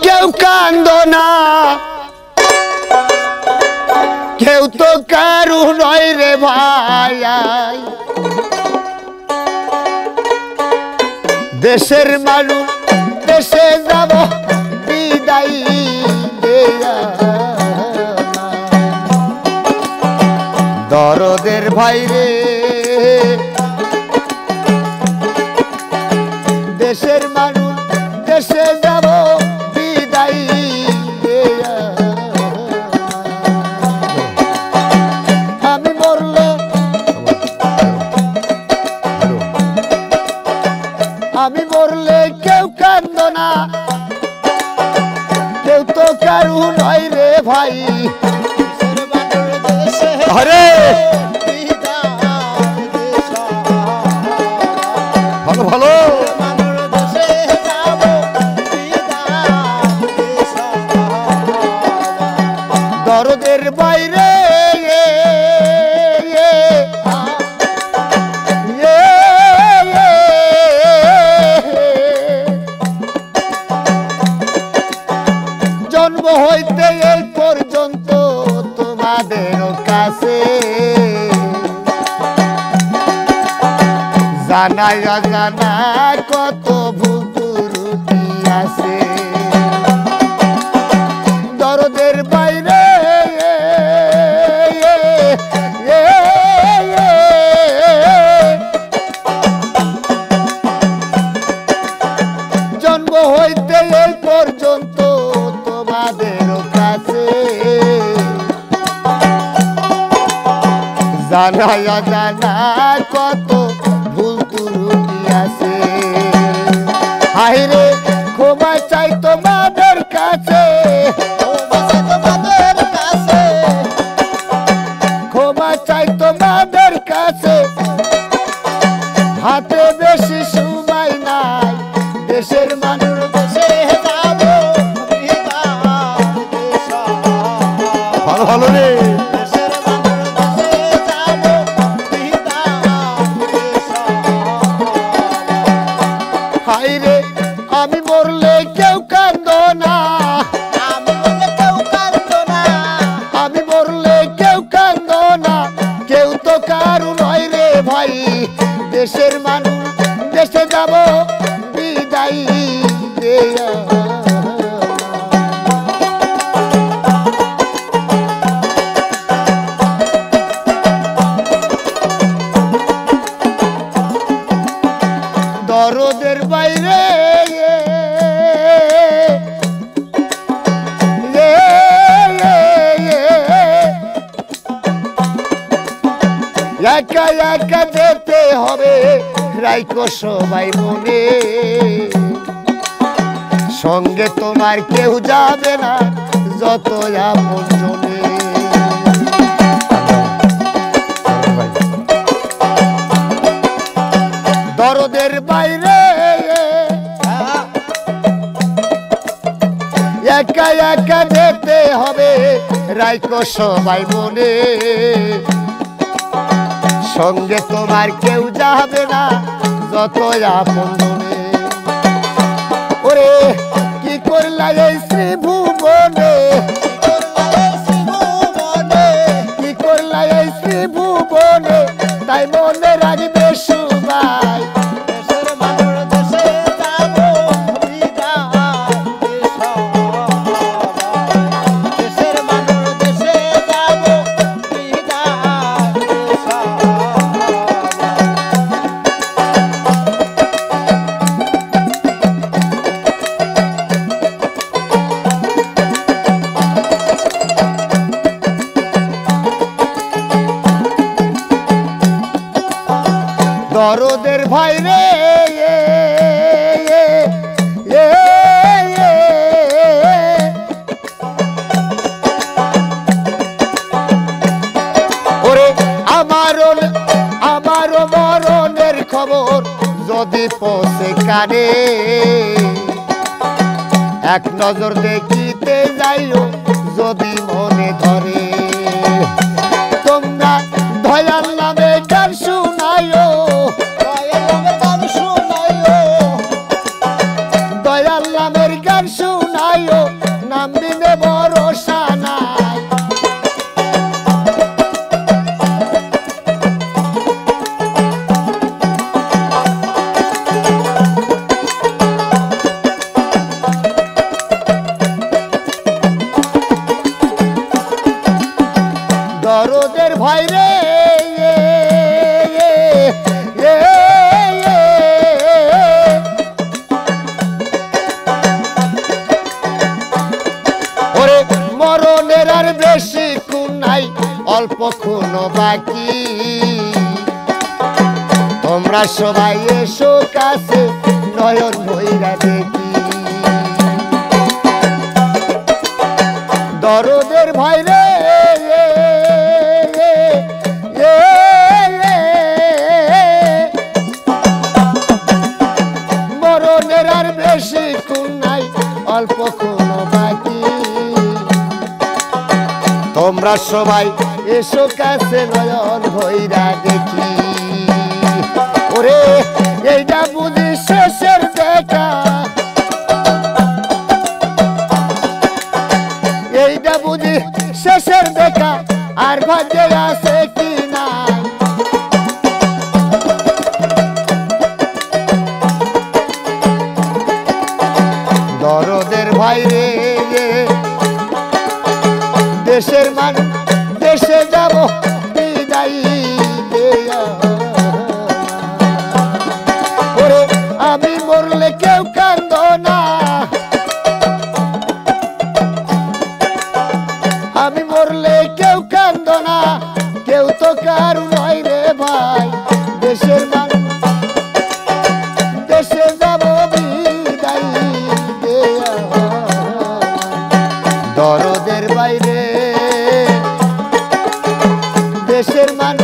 কেউ কান্দো না, কেউ তো কারু নয় রে ভাই। দেশের মানুষ দেশে যাব বিদায় দেয়া, দরদের ভাই রে। দেশের মানুষ দেশে যাব বিদায় দেয়া, আমি মরলে কেউ কান্দো না, কেউ তো কারু নয় রে ভাই। আরে ভালো ভালো দরদের বাইরে জন্ম হইতে এই পর্যন্ত তোমাদের কাছে জানাই অজানা কত ভুল ত্রুটি আছে, দরদের বাইরে জন্ম হইতে এই পর্যন্ত তোমাদের কাছে জানাই অজানা কত ভুল ত্রুটি আছে। হায়রে ক্ষমা চাই তোমাদের কাছে, ক্ষমা চাই তোমাদের কাছে, হাতে বেশি সময় নাই, দেশের মানুষ দেশে যাব ভালো ভালো রে। হায়রে আমি মরলে কেউ কান্দো না, আমি মরলে কেউ কান্দো না, কেউ তো কারু নয় রে ভাই। দেশের মানুষ দেশে যাব বিদায় দেয়া, দরদের বাইরে একা একা যেতে হবে রাইকো সবাই মনে, সঙ্গে তোমার কেউ যাবে না যত আপন জনে। দরদের বাইরে একা একা যেতে হবে রাইকো সবাই মনে, সঙ্গে তোমার কেউ যাবে না যত আপন মনে। ওরে কি করলা এই শ্রীভুবনে, কি করলা এই শ্রীভুবনে, তাই মনে রাখবে সবাই। দরদের ভাই রে ওরে আমারও মরণের খবর যদি পৌঁছে কানে, এক নজর দেখিতে যাইও যদি মনে ধরে। তোমরা দয়াল নামে গান শুনাইও, দয়াল নামের গান শুনাইও, ভাইও নামবিনে ভরসা নাই। দরদের ভয় রে ওরে মরণের আর বেশি খুন নাই, অল্প খুন বাকি। তোমরা সবাই এসো কাছে নয়ন ভইরা দেখি। দরদের ভয় রে মরণের আর বেশি খুন নাই, অল্প খুন বাকি। তোমরা সবাই এসো কাছে নয়ন ভইরা দেখি। ওরে এইটা বুঝি শেষের দেখা, এইটা বুঝি শেষের দেখা, আর ভাগ্যে আছে কি নাই। দরদের ভাই রে দেশের মান দেশে যাব বিদায় দেয়া। ওরে আমি মরলে কেউ কান্দ না, আমি মরলে কেউ কান্দ না, কেউ তো কারু নয় রে ভাই। দেশের মান দেশে যাব বিদায় দেয়া। দরদের বাইরে দেশের মান